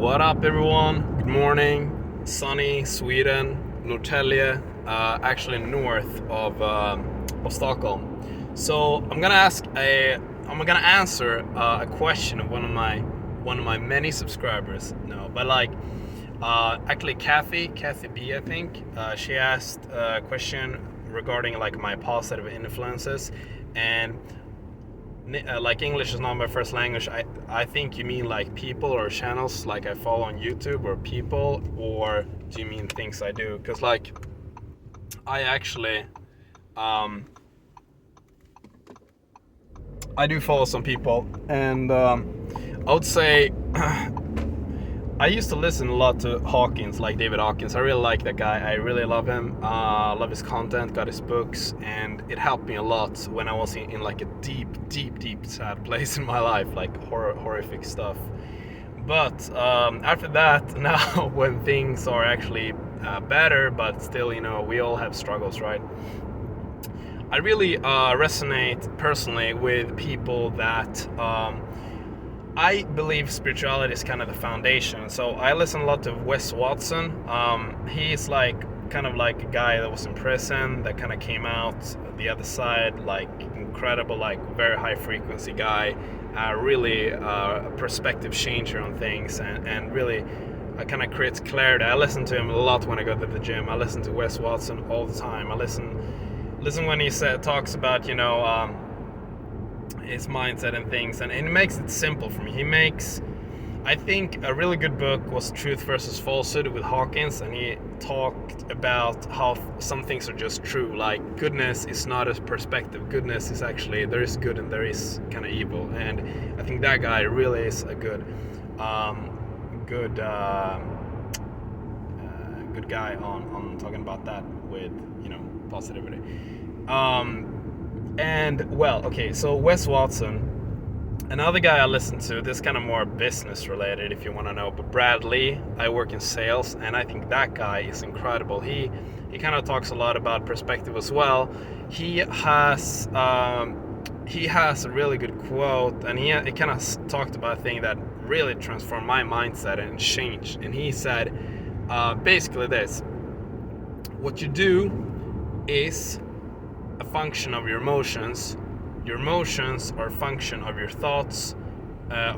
What up, everyone? Good morning. Sunny Sweden, Norrtälje, actually north of Stockholm. So I'm gonna answer a question of one of my many subscribers. No, but actually Kathy B, I think. She asked a question regarding like my positive influences, and like English is not my first language. I think you mean like people or channels like I follow on YouTube or people, or do you mean things I do? Because like I actually I do follow some people, and I would say I used to listen a lot to Hawkins, like David Hawkins. I really like that guy. I really love him. Love his content, got his books, and it helped me a lot when I was in like a deep sad place in my life, like horrific stuff. But after that, now when things are actually better, but still, we all have struggles, right? I really resonate personally with people that I believe spirituality is kind of the foundation. So I listen a lot to Wes Watson. He's kind of like a guy that was in prison that kind of came out the other side, like incredible, like very high frequency guy, really a perspective changer on things, and really kind of creates clarity. I listen to him a lot when I go to the gym. I listen to Wes Watson all the time. I listen when he talks about his mindset and things, and it makes it simple for me. I think a really good book was Truth versus Falsehood with Hawkins, and he talked about how some things are just true. Like goodness is not a perspective. Goodness is actually, there is good and there is kind of evil, and I think that guy really is a good guy on talking about that with positivity. And well, okay, so Wes Watson. Another guy I listen to, this kind of more business related if you want to know, but Brad Lee. I work in sales, and I think that guy is incredible. He kind of talks a lot about perspective as well. He has a really good quote, and he kind of talked about a thing that really transformed my mindset and changed. And he said basically this: what you do is a function of your emotions. Your emotions are a function of your thoughts, the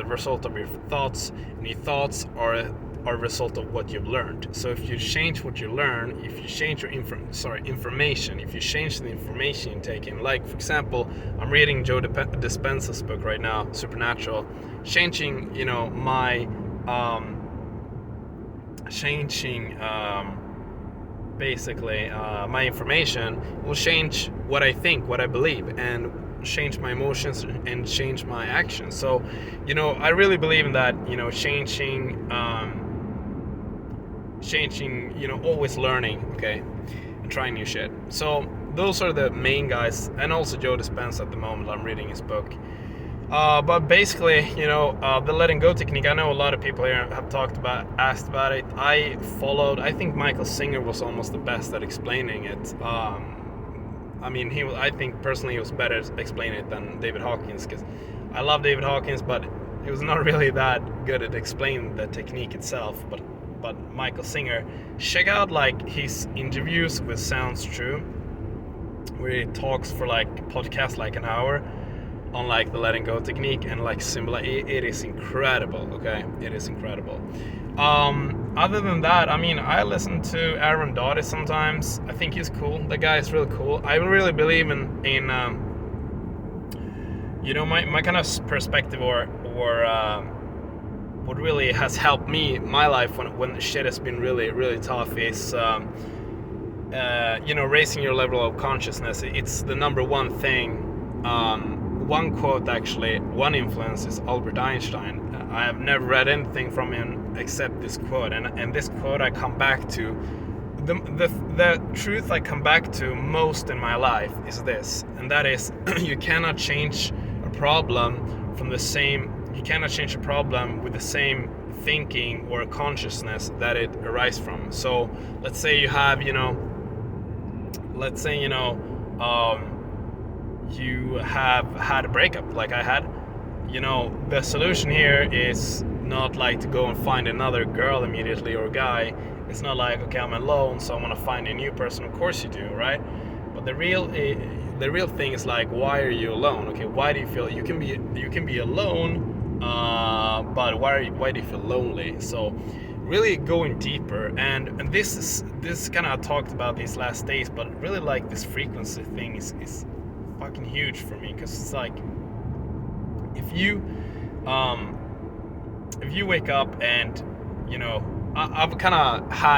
result of your thoughts, and your thoughts are a result of what you've learned. So if you change what you learn, if you change your information, if you change the information you're taking, like for example, I'm reading Joe Dispenza's book right now, Supernatural, changing, basically my information will change what I think, what I believe, and change my emotions and change my actions. So I really believe in that, changing, always learning, okay, and trying new shit. So those are the main guys, and also Joe Dispenza at the moment. I'm reading his book. But basically, the letting go technique, I know a lot of people here have asked about it. I think Michael Singer was almost the best at explaining it. I think personally he was better at explaining it than David Hawkins, because I love David Hawkins, but he was not really that good at explaining the technique itself. But Michael Singer, check out like his interviews with Sounds True, where he talks for like podcast like an hour on like the letting go technique and like it is incredible. Okay, it is incredible. Other than that, I listen to Aaron Doughty sometimes. I think he's cool. The guy is really cool. I really believe in my kind of perspective or what really has helped me my life when shit has been really tough is raising your level of consciousness. It's the number one thing. One quote, actually, one influence is Albert Einstein. I have never read anything from him except this quote, and this quote I come back to. The truth I come back to most in my life is this, and that is, you cannot change a problem with the same thinking or consciousness that it arises from. So let's say you have, you have had a breakup like I had. The solution here is not like to go and find another girl immediately or guy. It's not like, okay, I'm alone, so I'm gonna find a new person. Of course you do, right? But the real thing is like, why are you alone? Okay, why do you feel you can be alone, but why do you feel lonely? So really going deeper, and this kind of talked about these last days, but really like this frequency thing is fucking huge for me, because it's like if you wake up and I've kind of had